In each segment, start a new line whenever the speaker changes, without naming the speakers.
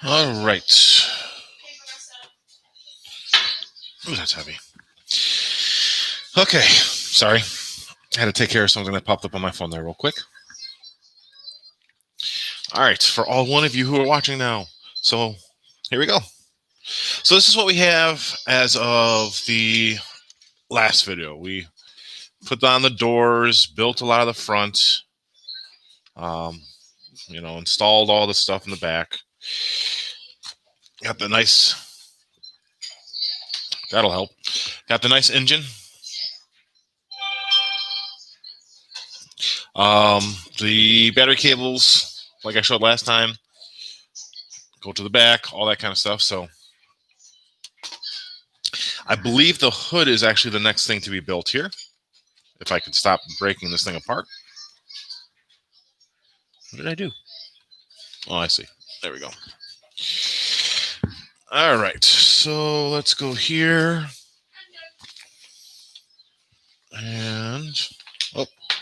All right. Ooh, that's heavy. Okay, sorry. I had to take care of something that popped up on my phone there real quick. All right, for all one of you who are watching now. So here we go. So this is what we have as of the last video. We put on the doors, built a lot of the front, installed all the stuff in the back. Got the nice, that'll help. Got the nice engine. The battery cables, like I showed last time, go to the back, all that kind of stuff. So I believe the hood is actually the next thing to be built here. If I can stop breaking this thing apart. What did I do? Oh, I see. There we go. All right, so let's go here. And,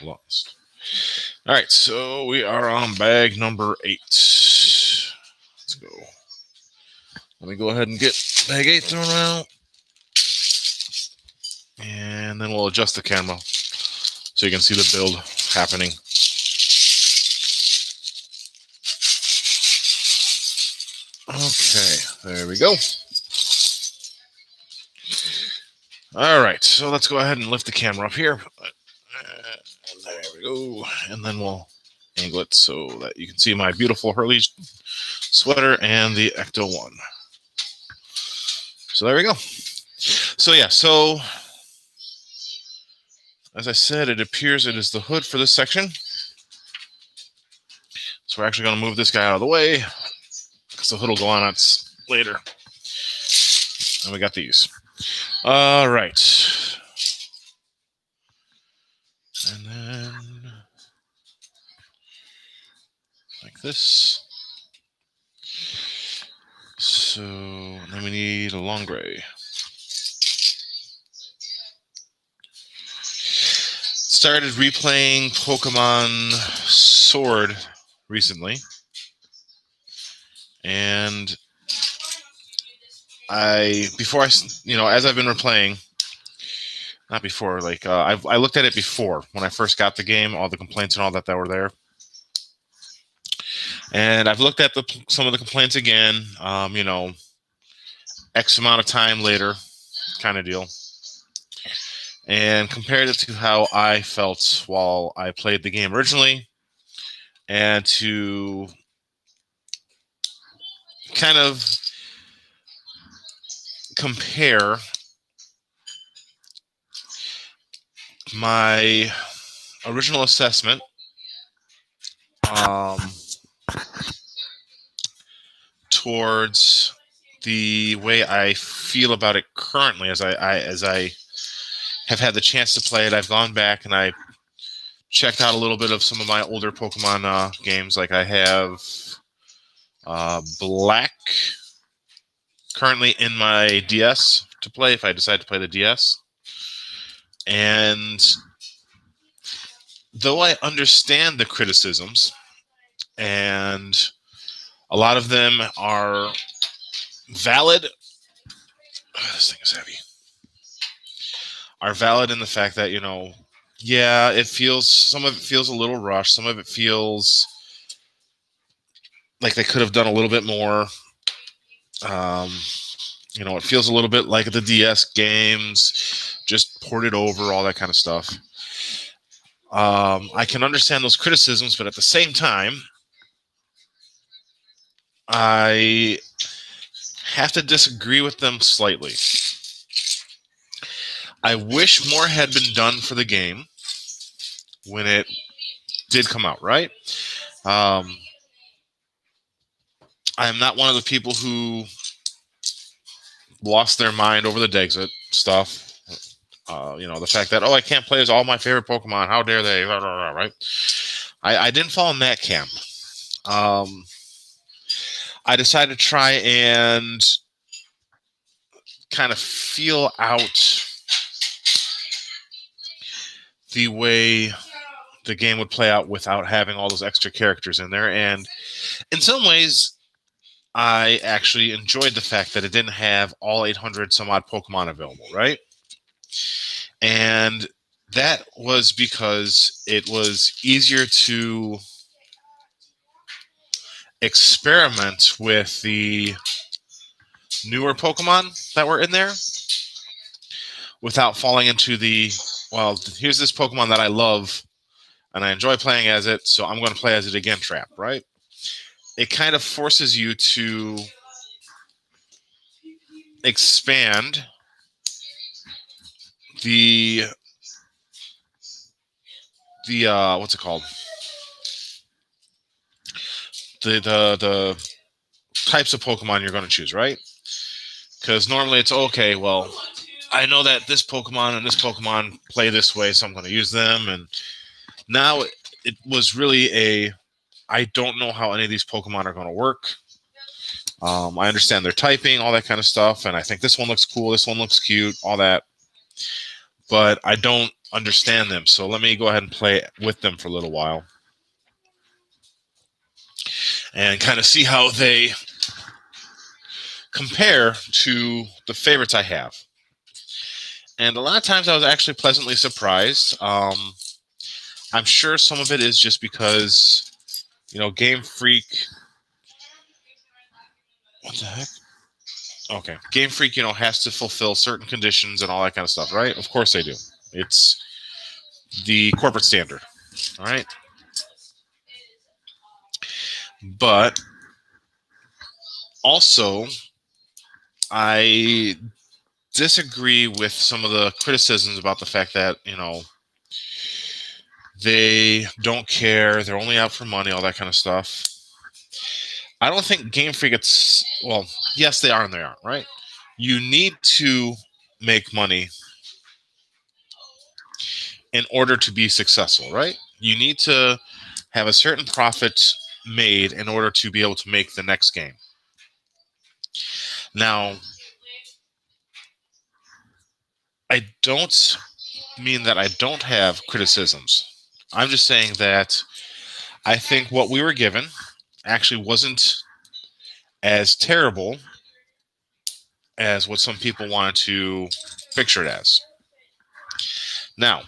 lost. All right, so we are on bag number 8. Let's go. Let me go ahead and get bag 8 thrown out. And then we'll adjust the camera so you can see the build happening. Okay, there we go. All right, so let's go ahead and lift the camera up here. And there we go. And then we'll angle it so that you can see my beautiful Hurley sweater and the Ecto-1. So there we go. So yeah, so as I said, it appears it is the hood for this section. So we're actually going to move this guy out of the way because the hood will go on it later. And we got these. All right. And then like this. So then we need a long gray. Started replaying Pokemon Sword recently. And as I've been replaying, not before, I looked at it before when I first got the game, all the complaints and all that were there. And I've looked at some of the complaints again, X amount of time later kind of deal. And compared it to how I felt while I played the game originally, and to kind of compare my original assessment towards the way I feel about it currently, as I have had the chance to play it. I've gone back and I checked out a little bit of some of my older Pokemon games. Like I have Black currently in my DS to play if I decide to play the DS. And though I understand the criticisms, and a lot of them are valid, this thing is heavy, are valid in the fact that, yeah, some of it feels a little rushed. Some of it feels like they could have done a little bit more. It feels a little bit like the DS games, just ported over, all that kind of stuff. I can understand those criticisms, but at the same time, I have to disagree with them slightly. I wish more had been done for the game when it did come out, right? I am not one of the people who lost their mind over the Dexit stuff. The fact that, I can't play as all my favorite Pokemon. How dare they? Right? I didn't fall in that camp. I decided to try and kind of feel out the way the game would play out without having all those extra characters in there. And in some ways, I actually enjoyed the fact that it didn't have all 800 some odd Pokemon available, right? And that was because it was easier to experiment with the newer Pokemon that were in there without falling into the, well, here's this Pokemon that I love and I enjoy playing as it, so I'm going to play as it again trap, right? It kind of forces you to expand the what's it called? The types of Pokemon you're going to choose, right? Because normally it's okay, well, I know that this Pokemon and this Pokemon play this way, so I'm going to use them. And now it was really I don't know how any of these Pokemon are going to work. I understand their typing, all that kind of stuff, and I think this one looks cool, this one looks cute, all that. But I don't understand them, so let me go ahead and play with them for a little while and kind of see how they compare to the favorites I have. And a lot of times I was actually pleasantly surprised. I'm sure some of it is just because, Game Freak. What the heck? Okay. Game Freak, has to fulfill certain conditions and all that kind of stuff, right? Of course they do. It's the corporate standard, all right? But also, I disagree with some of the criticisms about the fact that, they don't care, they're only out for money, all that kind of stuff. I don't think Game Freak gets, well, yes, they are and they aren't, right? You need to make money in order to be successful, right? You need to have a certain profit made in order to be able to make the next game. Now, I don't mean that I don't have criticisms. I'm just saying that I think what we were given actually wasn't as terrible as what some people wanted to picture it as. Now,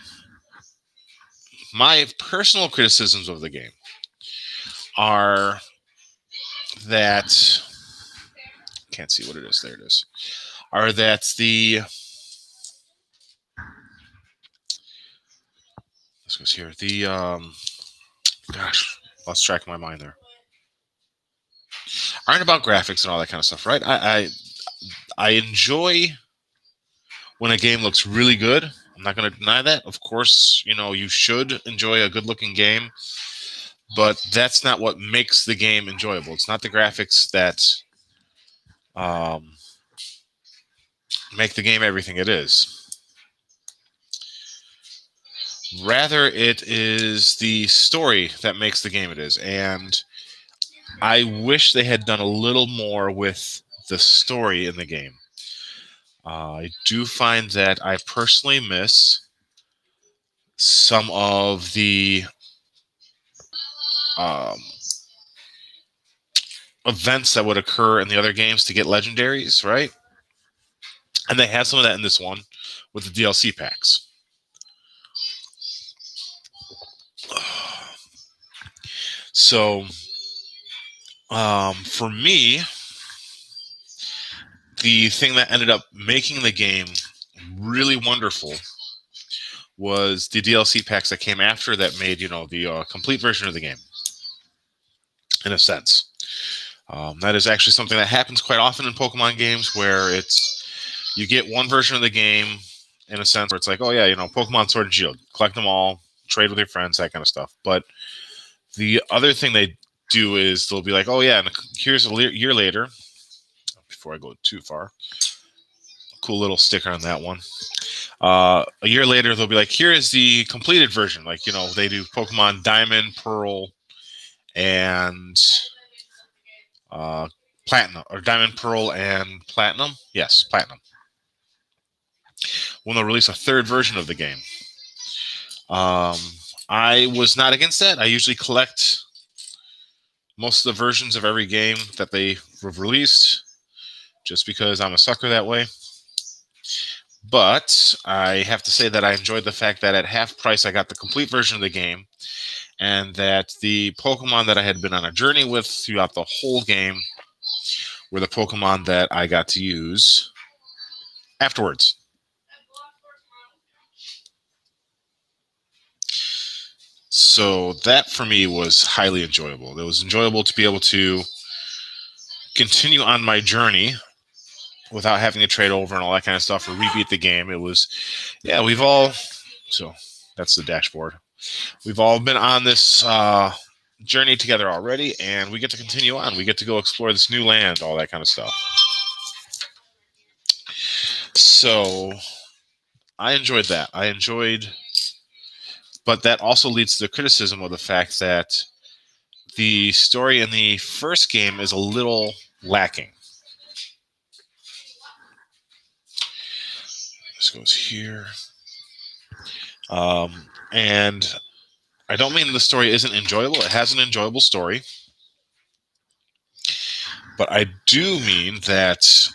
my personal criticisms of the game are that, can't see what it is, there it is, are that this goes here, gosh, lost track of my mind there, aren't about graphics and all that kind of stuff, right? I enjoy when a game looks really good. I'm not going to deny that. Of course, you should enjoy a good-looking game, but that's not what makes the game enjoyable. It's not the graphics that make the game everything it is. Rather, it is the story that makes the game it is. And I wish they had done a little more with the story in the game. I do find that I personally miss some of the events that would occur in the other games to get legendaries, right? And they have some of that in this one with the DLC packs. So, for me, the thing that ended up making the game really wonderful was the DLC packs that came after that made, the complete version of the game, in a sense. That is actually something that happens quite often in Pokemon games where you get one version of the game, in a sense, where it's like, oh yeah, Pokemon Sword and Shield, collect them all, trade with your friends, that kind of stuff. But the other thing they do is they'll be like, oh yeah, and here's a year later, before I go too far, cool little sticker on that one. A year later, they'll be like, here is the completed version. Like, they do Pokemon Diamond, Pearl, and Platinum, or Diamond, Pearl, and Platinum. Yes, Platinum. When they'll release a third version of the game. I was not against that. I usually collect most of the versions of every game that they have released, just because I'm a sucker that way. But I have to say that I enjoyed the fact that at half price I got the complete version of the game, and that the Pokemon that I had been on a journey with throughout the whole game were the Pokemon that I got to use afterwards. So that for me was highly enjoyable. It was enjoyable to be able to continue on my journey without having to trade over and all that kind of stuff or repeat the game. It was, yeah, so that's the dashboard. We've all been on this journey together already, and we get to continue on. We get to go explore this new land, all that kind of stuff. So I enjoyed that. But that also leads to the criticism of the fact that the story in the first game is a little lacking. This goes here. And I don't mean the story isn't enjoyable. It has an enjoyable story. But I do mean that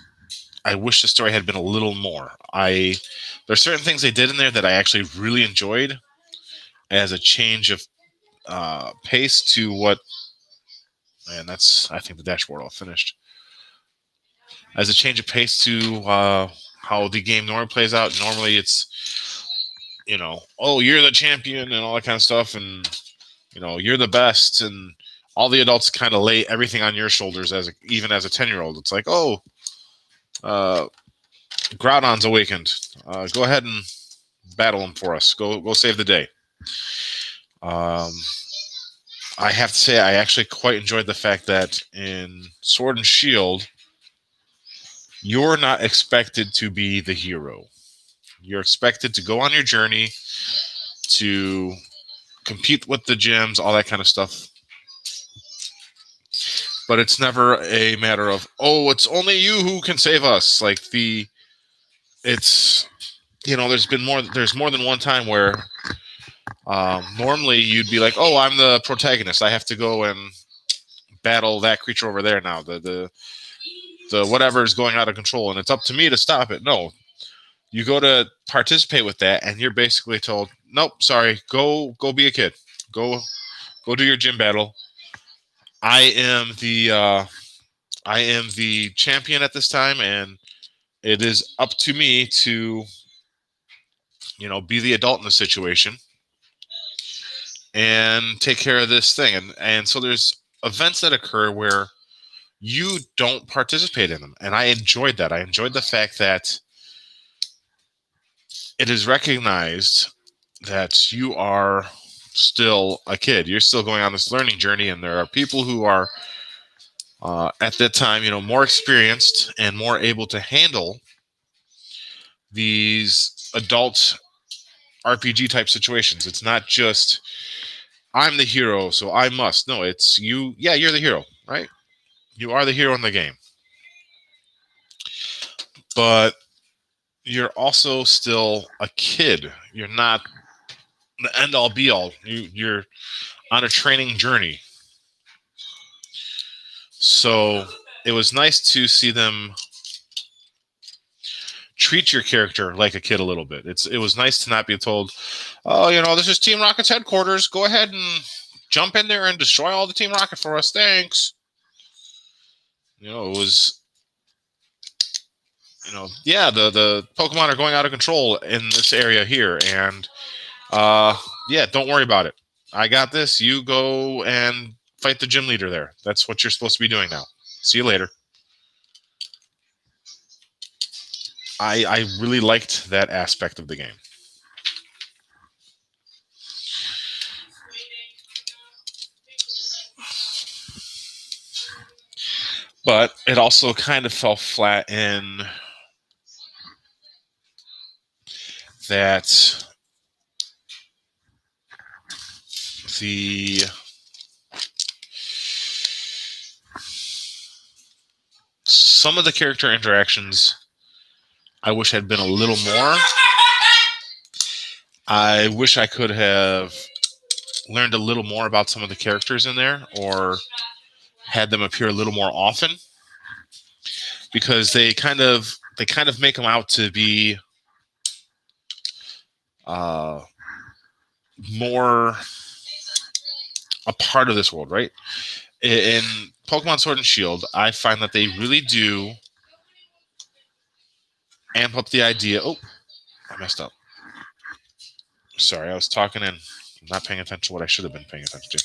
I wish the story had been a little more. There's certain things they did in there that I actually really enjoyed as a change of pace to what, and that's, I think the dashboard all finished. As a change of pace to how the game normally plays out. Normally it's, oh, you're the champion and all that kind of stuff, and you're the best, and all the adults kind of lay everything on your shoulders even as a 10-year-old. It's like, oh, Groudon's awakened. Go ahead and battle him for us. Go save the day. I have to say I actually quite enjoyed the fact that in Sword and Shield, you're not expected to be the hero. You're expected to go on your journey, to compete with the gyms, all that kind of stuff. But it's never a matter of, oh, it's only you who can save us. There's more than one time where normally you'd be like, oh, I'm the protagonist. I have to go and battle that creature over there now. The whatever is going out of control, and it's up to me to stop it. No, you go to participate with that, and you're basically told, nope, sorry, go be a kid. Go do your gym battle. I am the champion at this time, and it is up to me to, be the adult in the situation and take care of this thing. And so there's events that occur where you don't participate in them. And I enjoyed that. I enjoyed the fact that it is recognized that you are still a kid. You're still going on this learning journey, and there are people who are at that time, more experienced and more able to handle these adult RPG type situations. It's not just, I'm the hero, so I must. No, it's you. Yeah, you're the hero, right? You are the hero in the game. But you're also still a kid. You're not the end all be all. You're on a training journey. So it was nice to see them treat your character like a kid a little bit. It was nice to not be told, oh, this is Team Rocket's headquarters. Go ahead and jump in there and destroy all the Team Rocket for us. Thanks. It was, yeah, the Pokemon are going out of control in this area here. And, yeah, don't worry about it. I got this. You go and fight the gym leader there. That's what you're supposed to be doing now. See you later. I really liked that aspect of the game. But it also kind of fell flat in that some of the character interactions I wish had been a little more. I wish I could have learned a little more about some of the characters in there, or had them appear a little more often, because they kind of make them out to be more a part of this world, right? In Pokemon Sword and Shield, I find that they really do amp up the idea. Oh, I messed up. Sorry, I was talking and not paying attention to what I should have been paying attention to.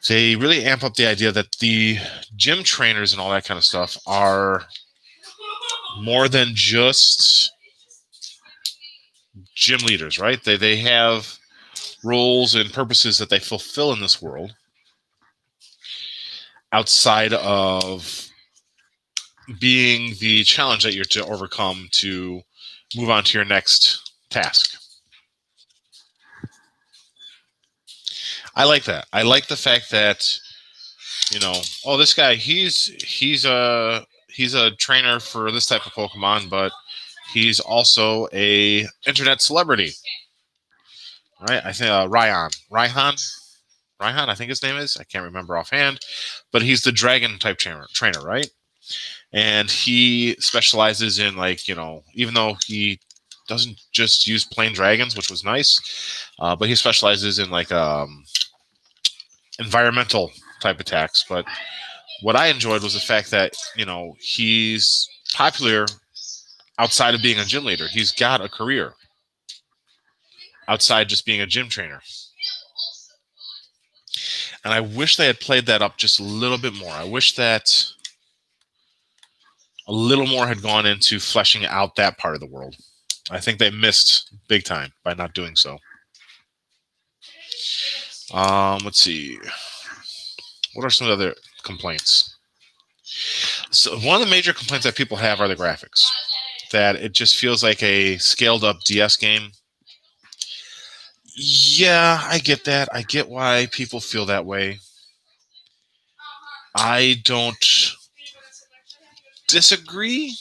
They really amp up the idea that the gym trainers and all that kind of stuff are more than just gym leaders, right? They have roles and purposes that they fulfill in this world outside of being the challenge that you're to overcome to move on to your next task. I like that. I like the fact that, oh, this guy, he's a trainer for this type of Pokemon, but he's also a internet celebrity, right? I think Raihan, I think his name is. I can't remember offhand, but he's the dragon type trainer, right? And he specializes in, like, even though he doesn't just use plain dragons, which was nice, but he specializes in like environmental type attacks. But what I enjoyed was the fact that, he's popular outside of being a gym leader. He's got a career outside just being a gym trainer. And I wish they had played that up just a little bit more. I wish that a little more had gone into fleshing out that part of the world. I think they missed big time by not doing so. Let's see. What are some other complaints? So one of the major complaints that people have are the graphics. That it just feels like a scaled up DS game. Yeah, I get that. I get why people feel that way. I don't disagree,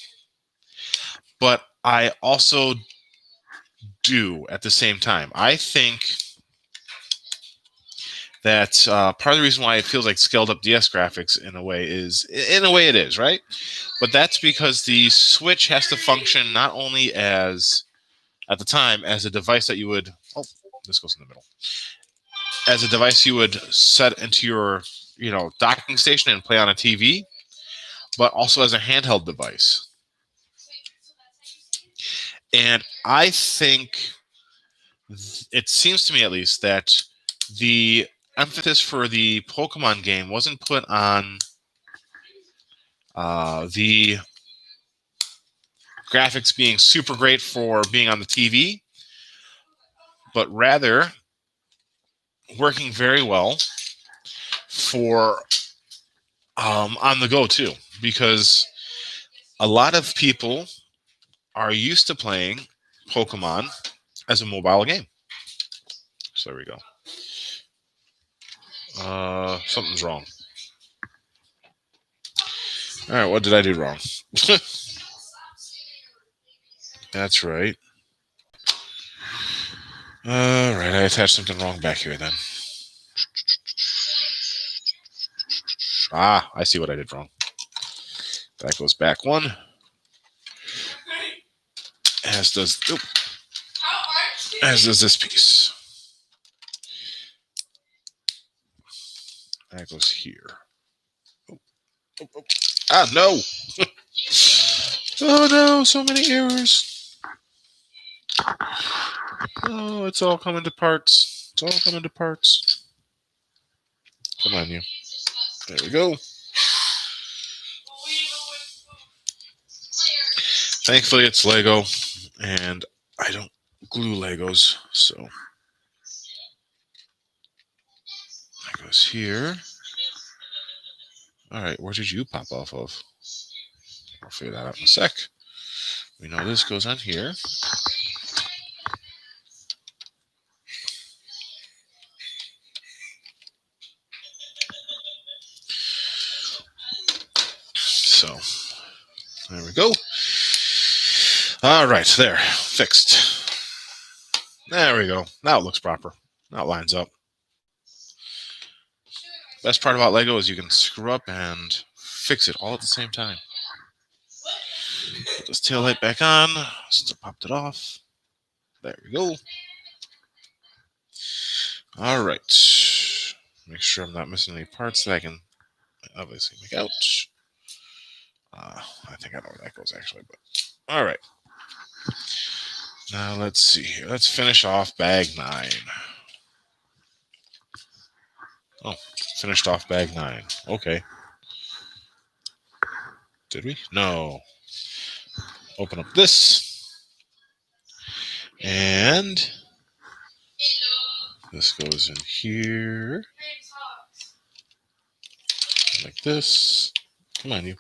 but I also do at the same time. I think that part of the reason why it feels like scaled up DS graphics in a way it is, right? But that's because the Switch has to function not only as, at the time, as a device that you would, this goes in the middle, as a device you would set into your, docking station and play on a TV, but also as a handheld device. And I think, it seems to me at least, that the emphasis for the Pokemon game wasn't put on the graphics being super great for being on the TV, but rather working very well for on the go too, because a lot of people are used to playing Pokemon as a mobile game. So there we go. Something's wrong. All right, what did I do wrong? That's right. All right, I attached something wrong back here then. I see what I did wrong. That goes back one. As does this piece. That goes here. No! Oh no, so many errors. Oh, it's all coming to parts. Come on, you. There we go. Thankfully, it's Lego, and I don't glue Legos, so that goes here. All right, where did you pop off of? I'll figure that out in a sec. We know this goes on here. So, there we go. All right, there, fixed. There we go. Now it looks proper. Now it lines up. Best part about Lego is you can screw up and fix it all at the same time. Put this tail light back on since I popped it off. There we go. All right. Make sure I'm not missing any parts that I can obviously make out. I think I know where that goes actually, but all right. Now let's see here. Let's finish off bag 9. Oh, finished off bag 9. Okay. Did we? No. Open up this. And this goes in here. Like this. Come on, you.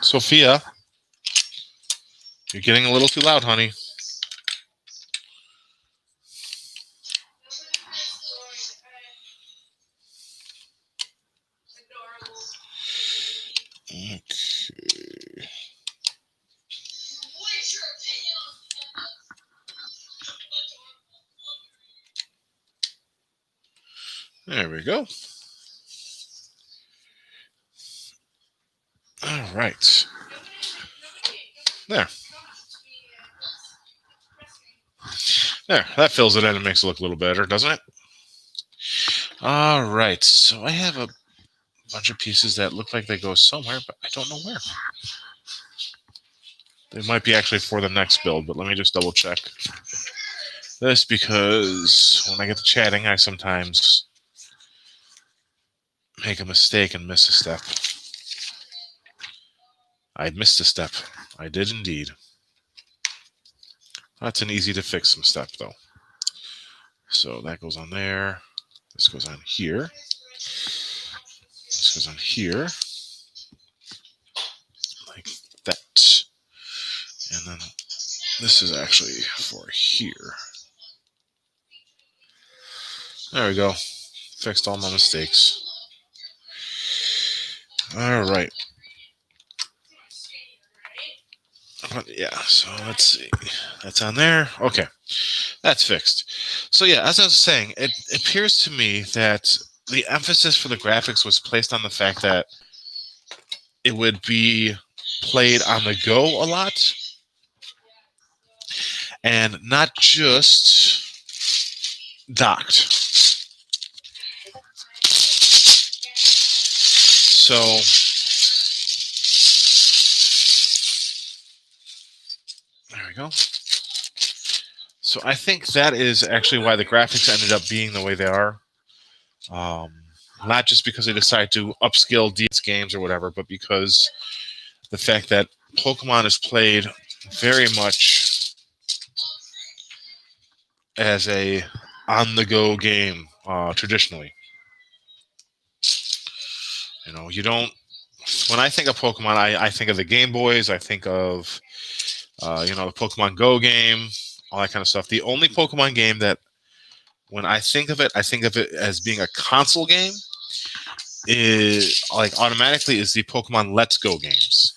Sophia, you're getting a little too loud, honey. Okay. There we go. All right. There. There. That fills it in and makes it look a little better, doesn't it? All right. So I have a bunch of pieces that look like they go somewhere, but I don't know where. They might be actually for the next build, but let me just double check this because when I get to chatting, I sometimes make a mistake and miss a step. I missed a step. I did indeed. That's an easy to fix some step, though. So that goes on there. This goes on here. This goes on here. Like that. And then this is actually for here. There we go. Fixed all my mistakes. All right. But yeah, so let's see. That's on there. Okay. That's fixed. So yeah, as I was saying, it appears to me that the emphasis for the graphics was placed on the fact that it would be played on the go a lot and not just docked. So there we go. So I think that is actually why the graphics ended up being the way they are. Not just because they decided to upscale DS games or whatever, but because the fact that Pokemon is played very much as a on-the-go game traditionally. You know, you don't. When I think of Pokemon, I think of the Game Boys. I think of the Pokemon Go game, all that kind of stuff. The only Pokemon game that, when I think of it as being a console game, is like automatically is the Pokemon Let's Go games.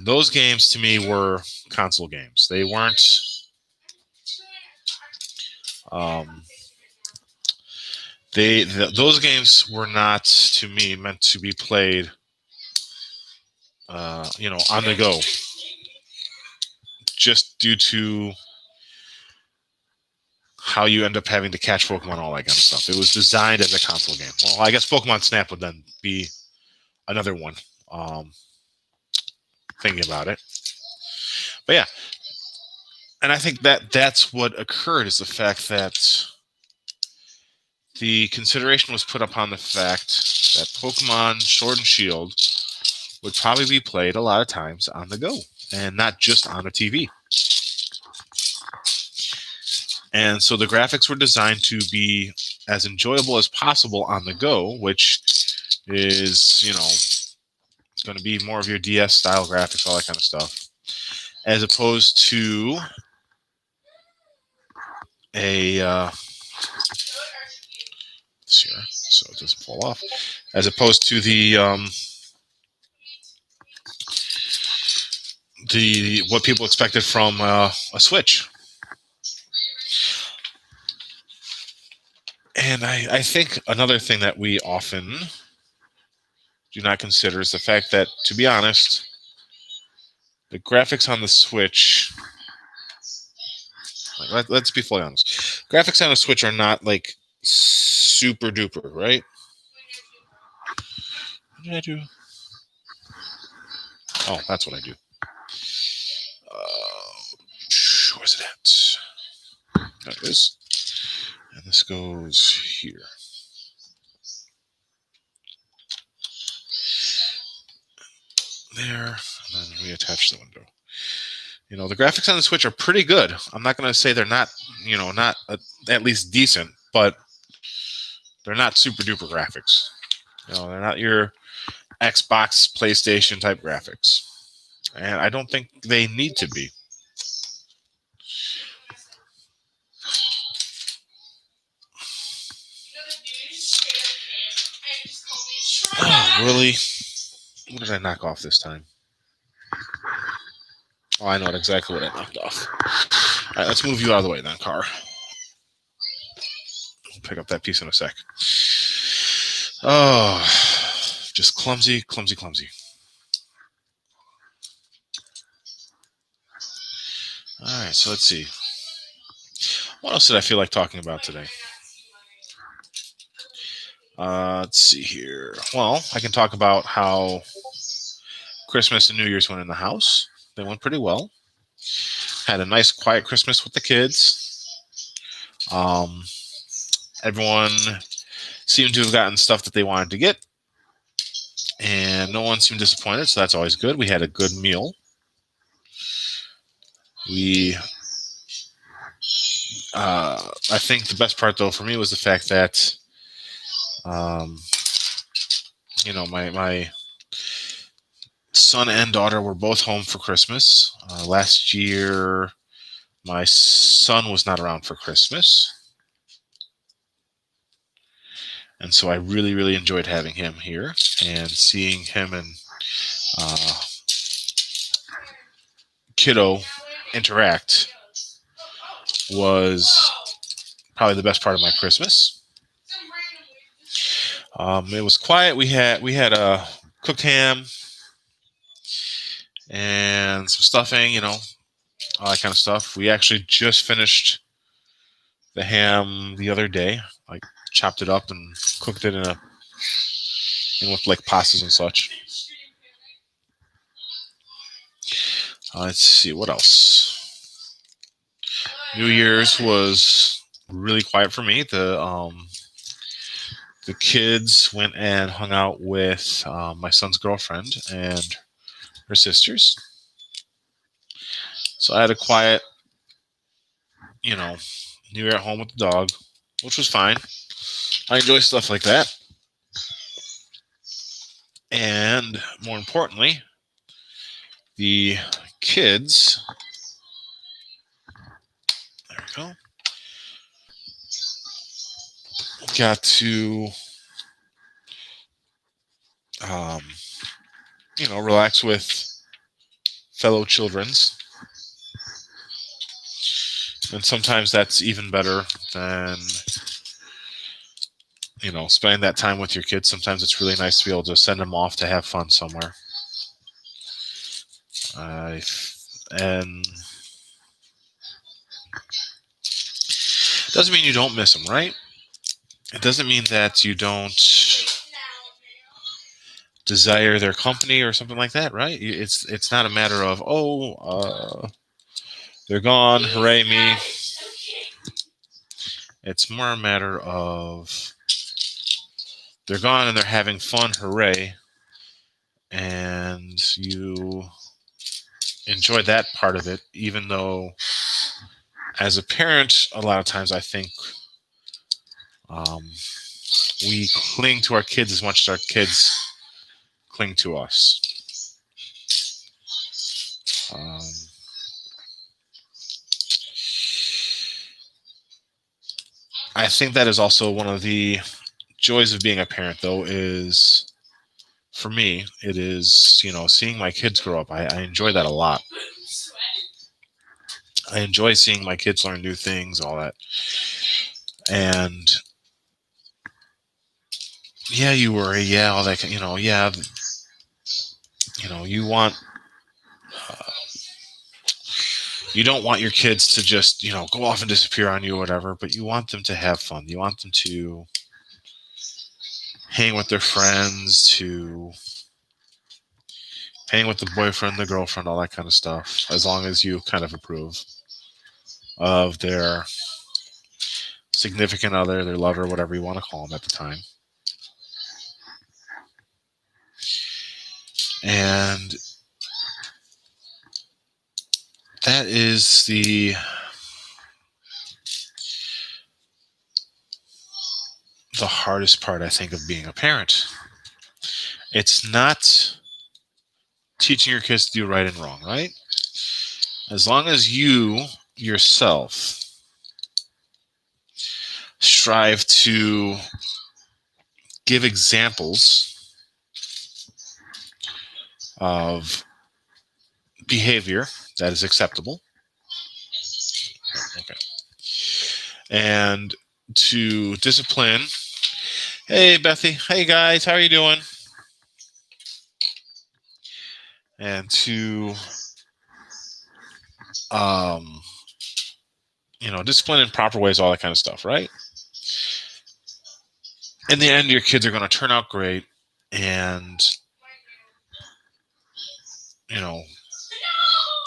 Those games to me were console games. They weren't. Those games were not, to me, meant to be played, on the go, just due to how you end up having to catch Pokemon, all that kind of stuff. It was designed as a console game. Well, I guess Pokemon Snap would then be another one. Thinking about it, but yeah, and I think that's what occurred is the fact that the consideration was put upon the fact that Pokemon Sword and Shield would probably be played a lot of times on the go and not just on a TV. And so the graphics were designed to be as enjoyable as possible on the go, which is, it's going to be more of your DS style graphics, all that kind of stuff, as opposed to a here, so it doesn't fall off, what people expected from a Switch. And I think another thing that we often do not consider is the fact that, to be honest, the graphics on the Switch, let's be fully honest, graphics on the Switch are not like super duper, right? What did I do? Oh, that's what I do. Where's it at? There it is. And this goes here. There, and then reattach the window. You know, the graphics on the Switch are pretty good. I'm not going to say they're not, not at least decent, but they're not super duper graphics. They're not your Xbox, PlayStation type graphics. And I don't think they need to be. Oh, really? What did I knock off this time? Oh, I know exactly what I knocked off. All right, let's move you out of the way then, car. I'll pick up that piece in a sec. Oh, just clumsy, clumsy, clumsy. All right, so let's see. What else did I feel like talking about today? Let's see here. Well, I can talk about how Christmas and New Year's went in the house. They went pretty well. Had a nice, quiet Christmas with the kids. Everyone seemed to have gotten stuff that they wanted to get, and no one seemed disappointed, so that's always good. We had a good meal. I think the best part, though, for me was the fact that, my son and daughter were both home for Christmas. Last year, my son was not around for Christmas. And so I really, really enjoyed having him here and seeing him and kiddo interact was probably the best part of my Christmas. It was quiet. We had a cooked ham and some stuffing, all that kind of stuff. We actually just finished the ham the other day. I chopped it up and cooked it with like pastas and such. Let's see what else. New Year's was really quiet for me. The kids went and hung out with my son's girlfriend and her sisters. So I had a quiet, New Year at home with the dog, which was fine. I enjoy stuff like that. And more importantly, the kids, there we go, got to, relax with fellow children's. And sometimes that's even better than, spending that time with your kids. Sometimes it's really nice to be able to send them off to have fun somewhere. And doesn't mean you don't miss them, right? It doesn't mean that you don't desire their company or something like that, right? It's not a matter of, they're gone, hooray me. It's more a matter of they're gone and they're having fun, hooray, and you enjoy that part of it, even though as a parent, a lot of times I think we cling to our kids as much as our kids cling to us. I think that is also one of the joys of being a parent, though, is for me, it is, seeing my kids grow up. I enjoy that a lot. I enjoy seeing my kids learn new things, all that. And yeah, you worry. Yeah, all that, yeah, you want, uh, you don't want your kids to just, go off and disappear on you or whatever, but you want them to have fun. You want them to hang with their friends, to hang with the boyfriend, the girlfriend, all that kind of stuff, as long as you kind of approve of their significant other, their lover, whatever you want to call them at the time. And that is the hardest part, I think, of being a parent. It's not teaching your kids to do right and wrong, right? As long as you yourself strive to give examples of behavior that is acceptable. Okay. And to discipline. Hey, Bethy. Hey, guys. How are you doing? And to, discipline in proper ways, all that kind of stuff, right? In the end, your kids are going to turn out great. And,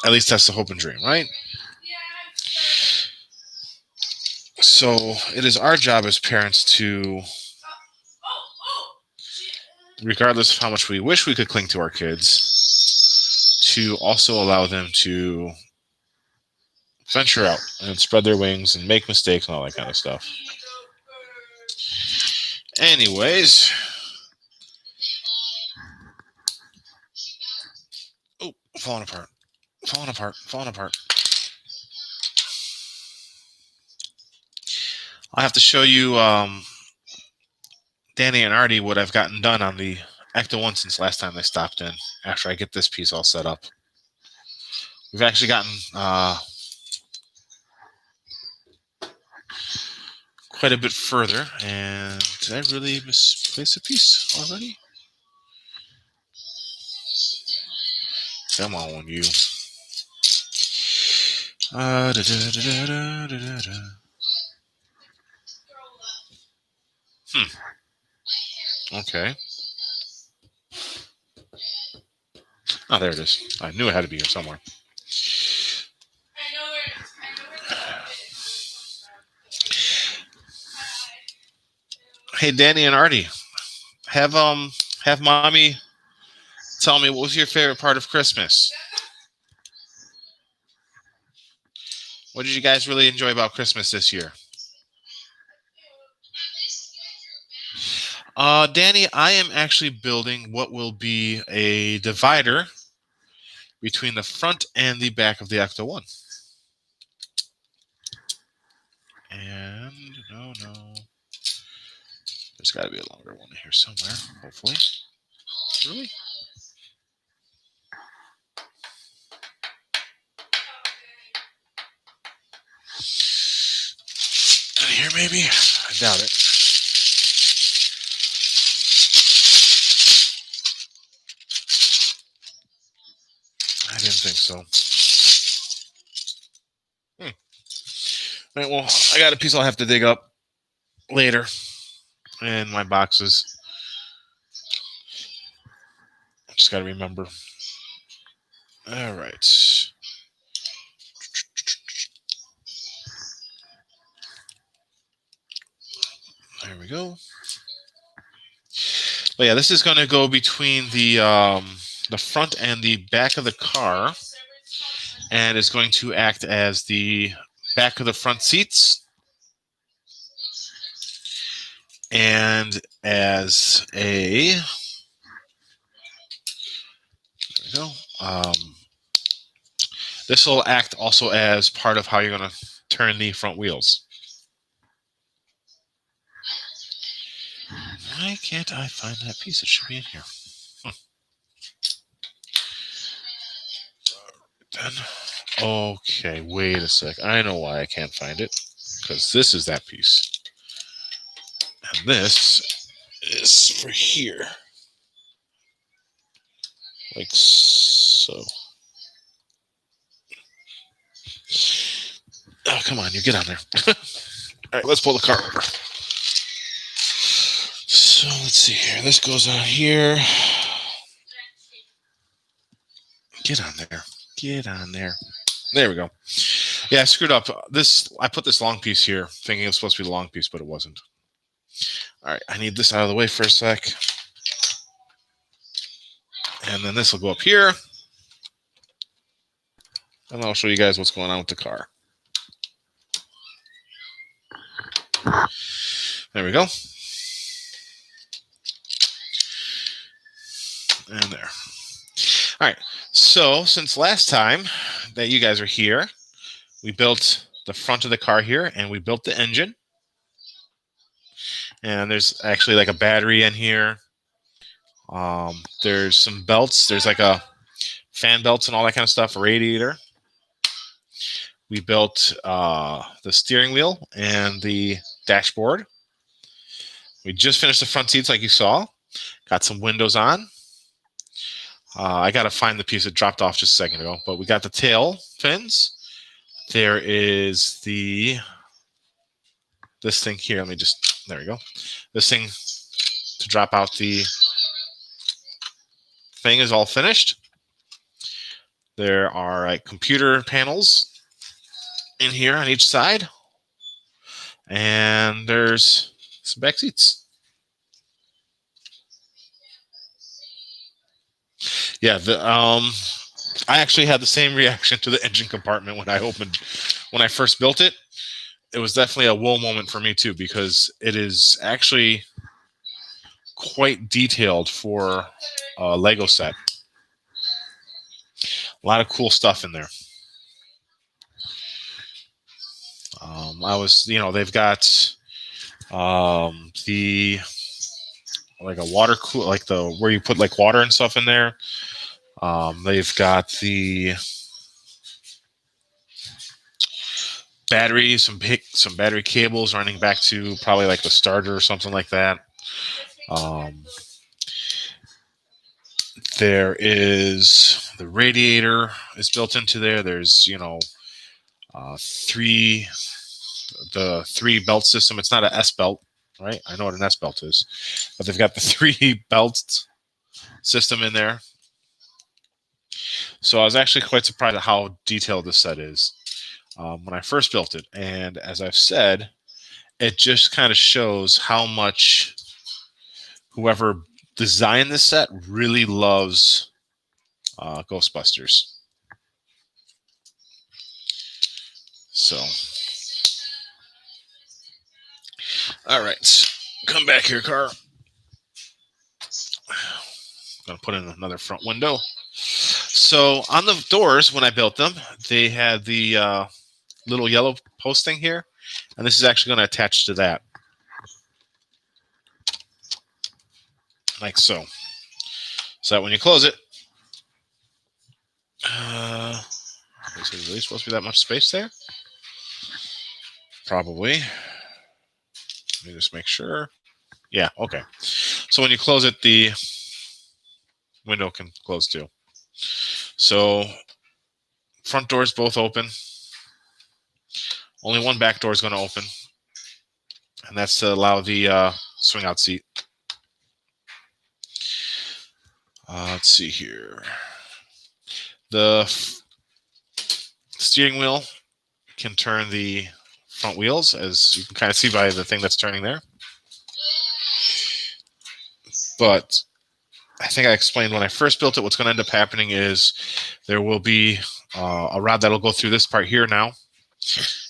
at least that's the hope and dream, right? So it is our job as parents to, regardless of how much we wish we could cling to our kids, to also allow them to venture out and spread their wings and make mistakes and all that kind of stuff. Anyways. Oh, falling apart. I have to show you, Danny and Artie, what I've gotten done on the Ecto-1 since last time they stopped in, after I get this piece all set up. We've actually gotten quite a bit further, and did I really misplace a piece already? Come on, you. Okay. Oh, there it is. I knew it had to be here somewhere. Hey, Danny and Artie, have mommy tell me, what was your favorite part of Christmas? What did you guys really enjoy about Christmas this year? Danny, I am actually building what will be a divider between the front and the back of the Ecto-1. And no. There's got to be a longer one here somewhere, hopefully. Really? Here, maybe? I doubt it. I didn't think so. All right, well, I got a piece I'll have to dig up later in my boxes. I just got to remember. All right. There we go. But yeah, this is going to go between the front and the back of the car, and it's going to act as the back of the front seats and as a, there we go. This will act also as part of how you're going to turn the front wheels. Why can't I find that piece? It should be in here. Okay, wait a sec. I know why I can't find it. Because this is that piece. And this is for here. Like so. Oh, come on, you get on there. All right, let's pull the car over. So let's see here. This goes on here. Get on there. Get on there. There we go. Yeah, I screwed up. I put this long piece here, thinking it was supposed to be the long piece, but it wasn't. All right, I need this out of the way for a sec. And then this will go up here. And I'll show you guys what's going on with the car. There we go. And there. All right. So since last time that you guys are here, we built the front of the car here, and we built the engine. And there's actually like a battery in here. There's some belts. There's like a fan belts and all that kind of stuff, a radiator. We built the steering wheel and the dashboard. We just finished the front seats like you saw. Got some windows on. I got to find the piece that dropped off just a second ago, but we got the tail fins. There is this thing here. There we go. This thing to drop out the thing is all finished. There are like computer panels in here on each side. And there's some back seats. Yeah, I actually had the same reaction to the engine compartment when I first built it. It was definitely a whoa moment for me too, because it is actually quite detailed for a Lego set. A lot of cool stuff in there. They've got the like a water cooler, like the where you put like water and stuff in there. They've got the batteries, some battery cables running back to probably like the starter or something like that. There is the radiator is built into there. There's the three belt system. It's not an S belt, right? I know what an S belt is, but they've got the 3 belt system in there. So I was actually quite surprised at how detailed this set is when I first built it. And as I've said, it just kind of shows how much whoever designed this set really loves Ghostbusters. So, all right, come back here, car. I'm gonna put in another front window. So on the doors, when I built them, they had the little yellow post thing here, and this is actually going to attach to that, like so. So that when you close it, is there really supposed to be that much space there? Probably. Let me just make sure. Yeah, okay. So when you close it, the window can close too. So front doors both open. Only one back door is going to open, and that's to allow the swing out seat. Let's see here. The steering wheel can turn the front wheels, as you can kind of see by the thing that's turning there. But I think I explained when I first built it, what's going to end up happening is there will be a rod that'll go through this part here now,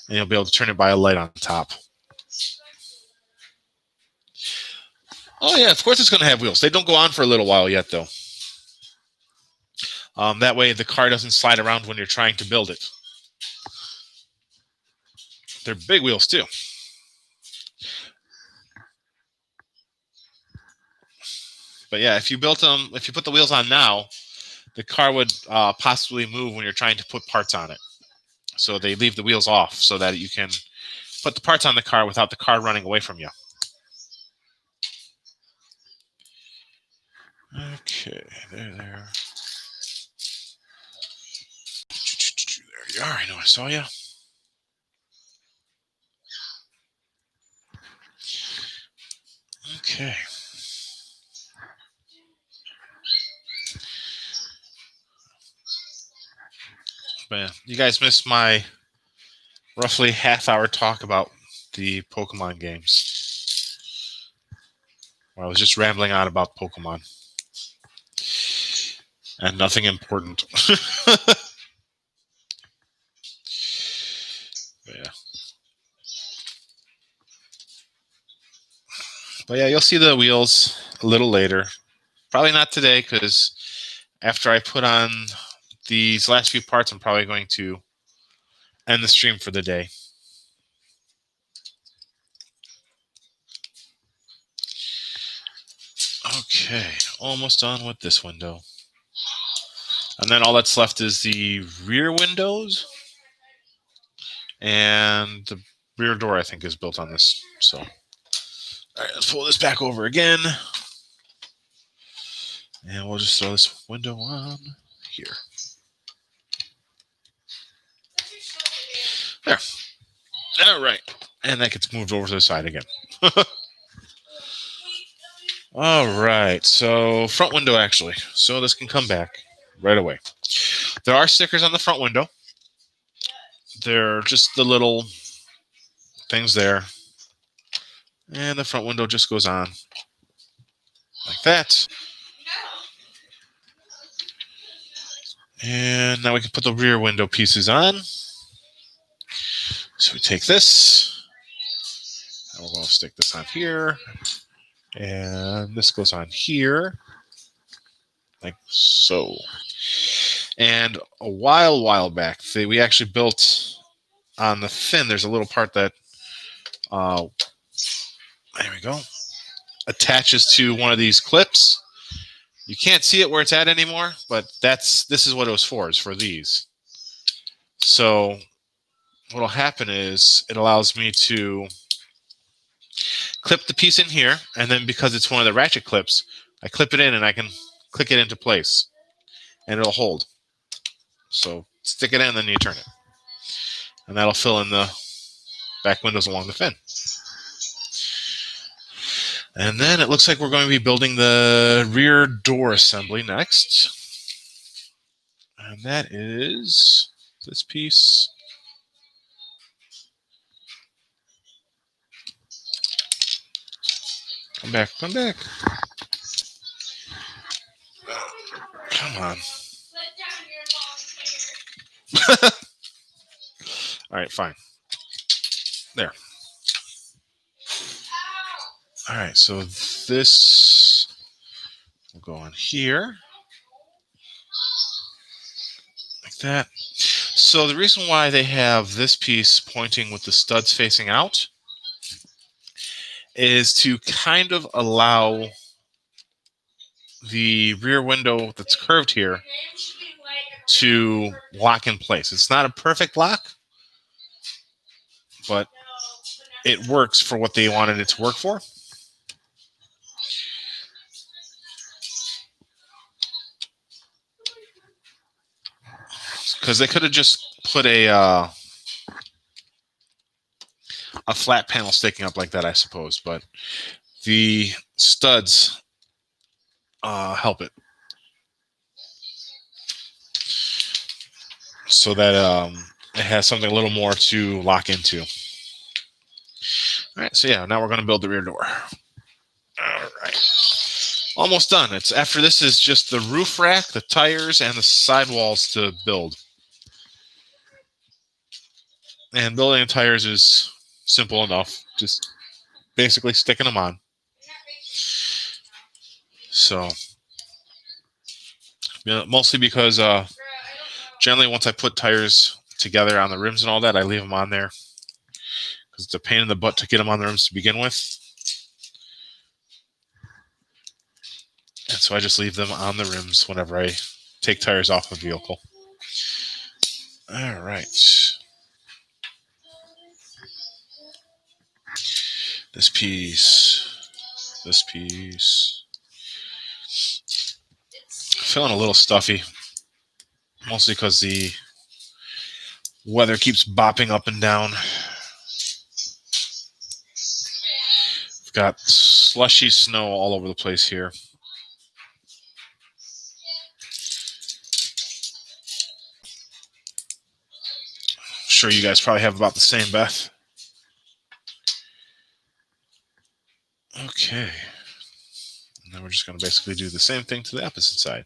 and you'll be able to turn it by a light on top. Oh, yeah, of course it's going to have wheels. They don't go on for a little while yet, though. That way the car doesn't slide around when you're trying to build it. They're big wheels, too. But yeah, if you put the wheels on now, the car would possibly move when you're trying to put parts on it. So they leave the wheels off so that you can put the parts on the car without the car running away from you. Okay, there. There you are. I know I saw you. Okay. But you guys missed my roughly half-hour talk about the Pokemon games. I was just rambling on about Pokemon. And nothing important. Yeah. But yeah, you'll see the wheels a little later. Probably not today, because after I put on these last few parts, I'm probably going to end the stream for the day. Okay, almost done with this window. And then all that's left is the rear windows. And the rear door, I think, is built on this. So, all right, let's pull this back over again. And we'll just throw this window on here. There. All right. And that gets moved over to the side again. All right. So, front window, actually. So this can come back right away. There are stickers on the front window. They're just the little things there. And the front window just goes on like that. And now we can put the rear window pieces on. So we take this, and we're going to stick this on here, and this goes on here, like so. And a while back, we actually built on the fin. There's a little part that, there we go, attaches to one of these clips. You can't see it where it's at anymore, but this is what it was for. Is for these. So what'll happen is it allows me to clip the piece in here, and then because it's one of the ratchet clips, I clip it in and I can click it into place, and it'll hold. So stick it in, and then you turn it, and that'll fill in the back windows along the fin. And then it looks like we're going to be building the rear door assembly next, and that is this piece. Come back. Come on. All right, fine. There. All right, so this will go on here. Like that. So the reason why they have this piece pointing with the studs facing out is to kind of allow the rear window that's curved here to lock in place. It's not a perfect lock, but it works for what they wanted it to work for. Because they could have just put a flat panel sticking up like that, I suppose, but the studs help it. So that it has something a little more to lock into. All right, so yeah, now we're going to build the rear door. All right. Almost done. After this is just the roof rack, the tires, and the sidewalls to build. And building the tires is simple enough. Just basically sticking them on. So, mostly because generally once I put tires together on the rims and all that, I leave them on there. Because it's a pain in the butt to get them on the rims to begin with. And so I just leave them on the rims whenever I take tires off the vehicle. All right. This piece. This piece. Feeling a little stuffy. Mostly because the weather keeps bopping up and down. We've got slushy snow all over the place here. I'm sure you guys probably have about the same, Beth. Okay. And then we're just going to basically do the same thing to the opposite side.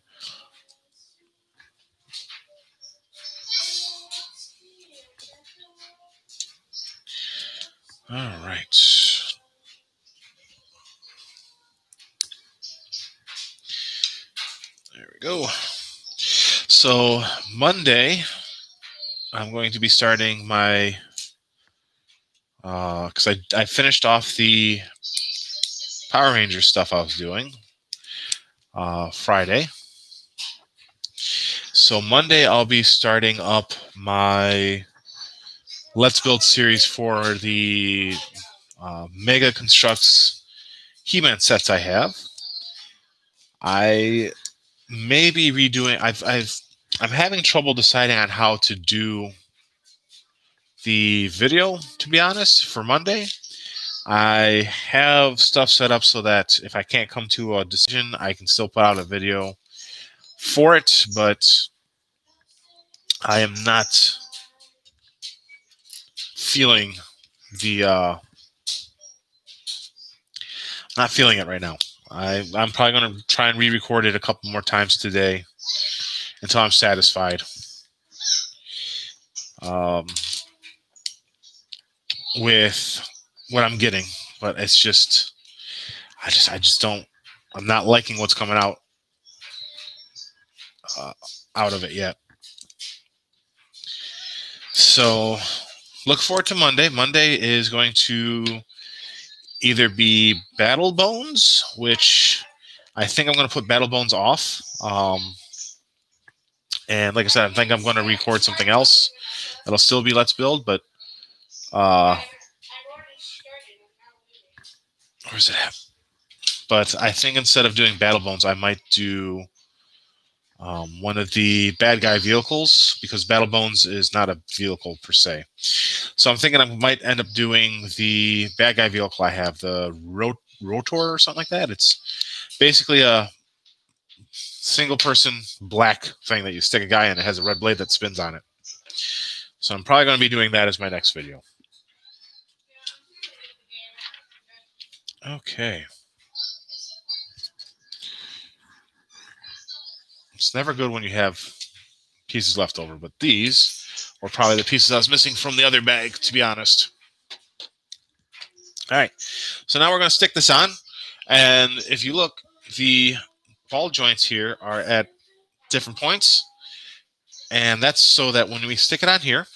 All right. There we go. So Monday, I'm going to be starting my, because I finished off the Power Ranger stuff I was doing Friday. So Monday, I'll be starting up my Let's Build series for the Mega Constructs He-Man sets I have. I may be redoing. I'm having trouble deciding on how to do the video, to be honest, for Monday. I have stuff set up so that if I can't come to a decision, I can still put out a video for it, but I am not feeling not feeling it right now. I'm probably going to try and re-record it a couple more times today until I'm satisfied with what I'm getting. But it's just, I just don't. I'm not liking what's coming out of it yet. So look forward to Monday. Monday is going to either be Battle Bones, which I think I'm going to put Battle Bones off. And like I said, I think I'm going to record something else. It'll still be Let's Build, but where's it at? But I think instead of doing Battle Bones, I might do one of the bad guy vehicles, because Battle Bones is not a vehicle per se. So I'm thinking I might end up doing the bad guy vehicle I have, the Rotor or something like that. It's basically a single person black thing that you stick a guy in. It has a red blade that spins on it. So I'm probably going to be doing that as my next video. Okay. It's never good when you have pieces left over, but these were probably the pieces I was missing from the other bag, to be honest. All right. So now we're going to stick this on. And if you look, the ball joints here are at different points. And that's so that when we stick it on here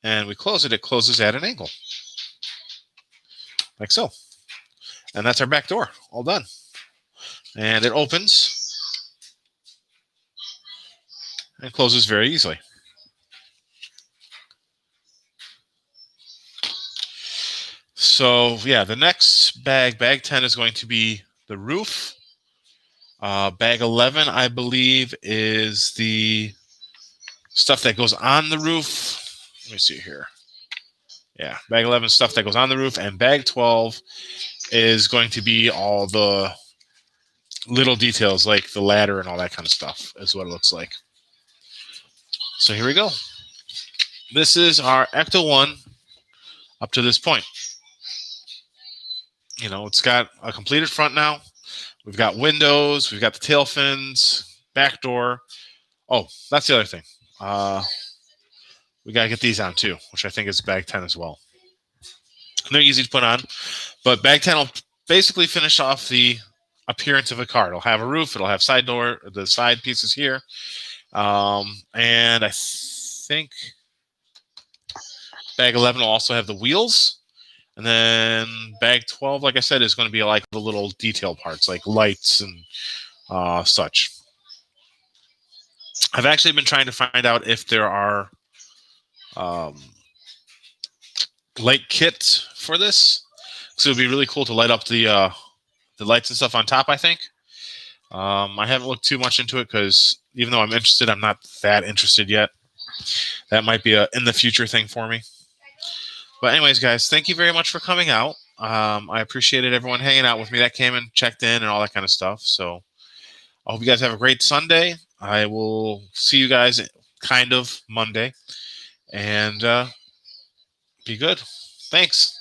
and we close it, it closes at an angle. Like so. And that's our back door. All done. And it opens and closes very easily. So, yeah, the next bag 10, is going to be the roof. Bag 11, I believe, is the stuff that goes on the roof. Let me see here. Yeah, bag 11 is stuff that goes on the roof, and bag 12 is going to be all the little details like the ladder and all that kind of stuff is what it looks like. So here we go. This is our Ecto-1 up to this point. You know, it's got a completed front now. We've got windows. We've got the tail fins, back door. Oh, that's the other thing. We got to get these on too, which I think is bag 10 as well. They're easy to put on, but bag 10 will basically finish off the appearance of a car. It'll have a roof. It'll have side door, the side pieces here. And I think bag 11 will also have the wheels. And then bag 12, like I said, is going to be like the little detail parts, like lights and such. I've actually been trying to find out if there are um, light kits for this, because it would be really cool to light up the lights and stuff on top, I think. I haven't looked too much into it because even though I'm interested, I'm not that interested yet. That might be a in the future thing for me. But anyways, guys, thank you very much for coming out. I appreciated everyone hanging out with me that came and checked in and all that kind of stuff. So I hope you guys have a great Sunday. I will see you guys kind of Monday. And be good. Thanks.